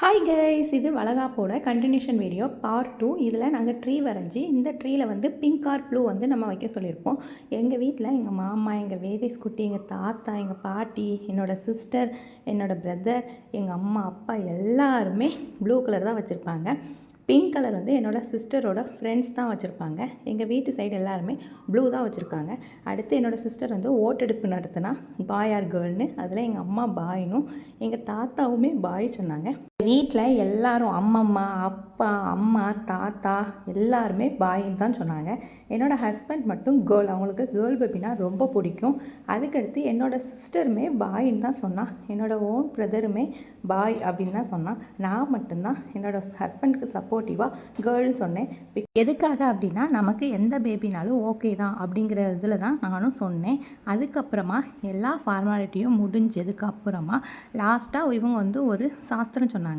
Hi guys, இது வளகாப்போட continuation video part 2. இதில் நாங்கள் ட்ரீ வரைஞ்சி இந்த ட்ரீயில் வந்து பிங்க் ஆர் ப்ளூ வந்து நம்ம வைக்க சொல்லியிருப்போம். எங்கள் வீட்டில் எங்கள் மாமா, எங்கள் வேதேஷ் குட்டி, எங்கள் தாத்தா, எங்கள் பாட்டி, என்னோடய சிஸ்டர், என்னோடய பிரதர், எங்கள் அம்மா அப்பா எல்லாருமே ப்ளூ கலர் தான் வச்சுருப்பாங்க. பிங்க் கலர் வந்து என்னோடய சிஸ்டரோட ஃப்ரெண்ட்ஸ் தான் வச்சுருப்பாங்க. எங்கள் வீட்டு சைடு எல்லாருமே ப்ளூ தான் வச்சுருக்காங்க. அடுத்து என்னோடய சிஸ்டர் வந்து ஓட்டெடுப்பு நடத்தினா பாய் ஆர் கேர்ள்னு, அதில் எங்கள் அம்மா பாயினும் எங்கள் தாத்தாவுமே பாய் சொன்னாங்க. வீட்டில் எல்லாரும் அம்மம்மா, அப்பா, அம்மா, தாத்தா எல்லாருமே பாயின்னு தான் சொன்னாங்க. என்னோடய ஹஸ்பண்ட் மட்டும் கேர்ள், அவங்களுக்கு கேர்ள் பேபினா ரொம்ப பிடிக்கும். அதுக்கடுத்து என்னோடய சிஸ்டருமே பாயின்னு தான் சொன்னான். என்னோடய ஓன் பிரதருமே பாய் அப்படின்னு தான் சொன்னான். நான் மட்டும்தான் என்னோடய ஹஸ்பண்டுக்கு சப்போர்ட்டிவாக கேர்ள்னு சொன்னேன். எதுக்காக அப்படின்னா, நமக்கு எந்த பேபினாலும் ஓகே தான் அப்படிங்கிற இதில் தான் நானும் சொன்னேன். அதுக்கப்புறமா எல்லா ஃபார்மாலிட்டியும் முடிஞ்சதுக்கு அப்புறமா லாஸ்ட்டாக இவங்க வந்து ஒரு சாஸ்திரம் சொன்னாங்க.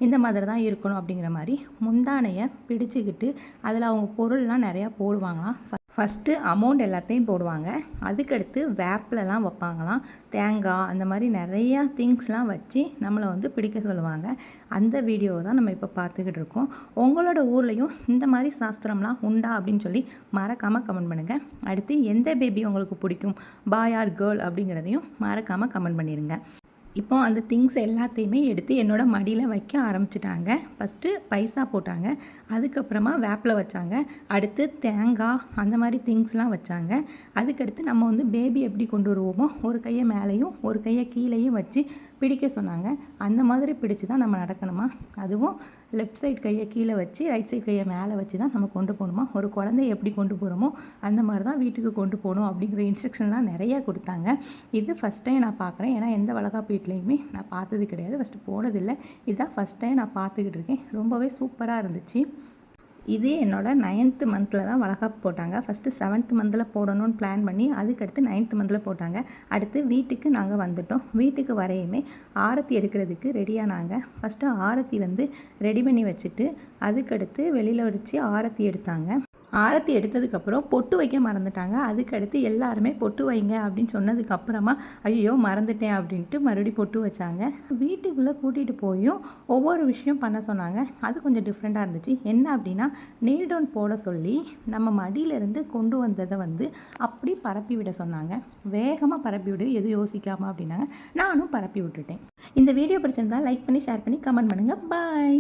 இந்த மாதிரி தான் இருக்கணும் அப்படிங்கிற மாதிரி முந்தானையை பிடிச்சிக்கிட்டு அதில் அவங்க பொருள்லாம் நிறையா போடுவாங்களாம். ஃபஸ்ட்டு அமௌண்ட் எல்லாத்தையும் போடுவாங்க. அதுக்கடுத்து வேப்பிலலாம் வைப்பாங்களாம், தேங்காய், அந்த மாதிரி நிறையா திங்ஸ்லாம் வச்சு நம்மளை வந்து பிடிக்க சொல்லுவாங்க. அந்த வீடியோவை தான் நம்ம இப்போ பார்த்துக்கிட்டு இருக்கோம். உங்களோட ஊர்லேயும் இந்த மாதிரி சாஸ்திரம்லாம் உண்டா அப்படின்னு சொல்லி மறக்காமல் கமெண்ட் பண்ணுங்கள். அடுத்து எந்த பேபி உங்களுக்கு பிடிக்கும், பாய் ஆர் கேர்ள் அப்படிங்கிறதையும் மறக்காமல் கமெண்ட் பண்ணிடுங்க. இப்போ அந்த திங்ஸ் எல்லாத்தையுமே எடுத்து என்னோடய மடியில் வைக்க ஆரம்பிச்சிட்டாங்க. ஃபஸ்ட்டு பைசா போட்டாங்க, அதுக்கப்புறமா வேப்பில் வச்சாங்க, அடுத்து தேங்காய், அந்த மாதிரி திங்ஸ்லாம் வச்சாங்க. அதுக்கடுத்து நம்ம வந்து பேபி எப்படி கொண்டு வருவோமோ ஒரு கையை மேலேயும் ஒரு கையை கீழேயும் வச்சு பிடிக்க சொன்னாங்க. அந்த மாதிரி பிடிச்சி தான் நம்ம நடக்கணுமா, அதுவும் லெஃப்ட் சைட் கையை கீழே வச்சு ரைட் சைட் கையை மேலே வச்சு தான் நம்ம கொண்டு போகணுமா. ஒரு குழந்தைய எப்படி கொண்டு போகிறோமோ அந்த மாதிரி தான் வீட்டுக்கு கொண்டு போகணும் அப்படிங்கிற இன்ஸ்ட்ரக்ஷன்லாம் நிறையா கொடுத்தாங்க. இது ஃபஸ்ட் டைம் நான் பார்க்குறேன். ஏன்னா எந்த வளகாப்பு வீட்லேயுமே நான் பார்த்தது கிடையாது, ஃபஸ்ட்டு போனதில்லை. இதுதான் ஃபஸ்ட் டைம் நான் பார்த்துக்கிட்டு இருக்கேன். ரொம்பவே சூப்பராக இருந்துச்சு. இது என்னோட 9th மந்தில் தான் வளகாப்பு போட்டாங்க. ஃபஸ்ட்டு 7th மந்தில் போடணும்னு பிளான் பண்ணி அதுக்கடுத்து 9th மந்தில் போட்டாங்க. அடுத்து வீட்டுக்கு நாங்கள் வந்துட்டோம். வீட்டுக்கு வரையுமே ஆரத்தி எடுக்கிறதுக்கு ரெடியானாங்க. ஃபஸ்ட்டு ஆரத்தி வந்து ரெடி பண்ணி வச்சுட்டு அதுக்கடுத்து வெளியில் வச்சு ஆரத்தி எடுத்தாங்க. ஆரத்தி எடுத்ததுக்கப்புறம் பொட்டு வைக்க மறந்துட்டாங்க. அதுக்கடுத்து எல்லாருமே பொட்டு வைங்க அப்படின்னு சொன்னதுக்கப்புறமா ஐயோ மறந்துட்டேன் அப்படின்ட்டு மறுபடியும் பொட்டு வச்சாங்க. வீட்டுக்குள்ளே கூட்டிகிட்டு போயும் ஒவ்வொரு விஷயம் பண்ண சொன்னாங்க. அது கொஞ்சம் டிஃப்ரெண்ட்டாக இருந்துச்சு. என்ன அப்படின்னா, நெயில் டவுன் போட சொல்லி நம்ம மடியிலேருந்து கொண்டு வந்ததை வந்து அப்படி பரப்பி விட சொன்னாங்க. வேகமாக பரப்பி விடு, எதுவும் யோசிக்காமல் அப்படின்னாங்க. நானும் பரப்பி விட்டுட்டேன். இந்த வீடியோ பிடிச்சிருந்தா லைக் பண்ணி, ஷேர் பண்ணி, கமெண்ட் பண்ணுங்கள். பாய்.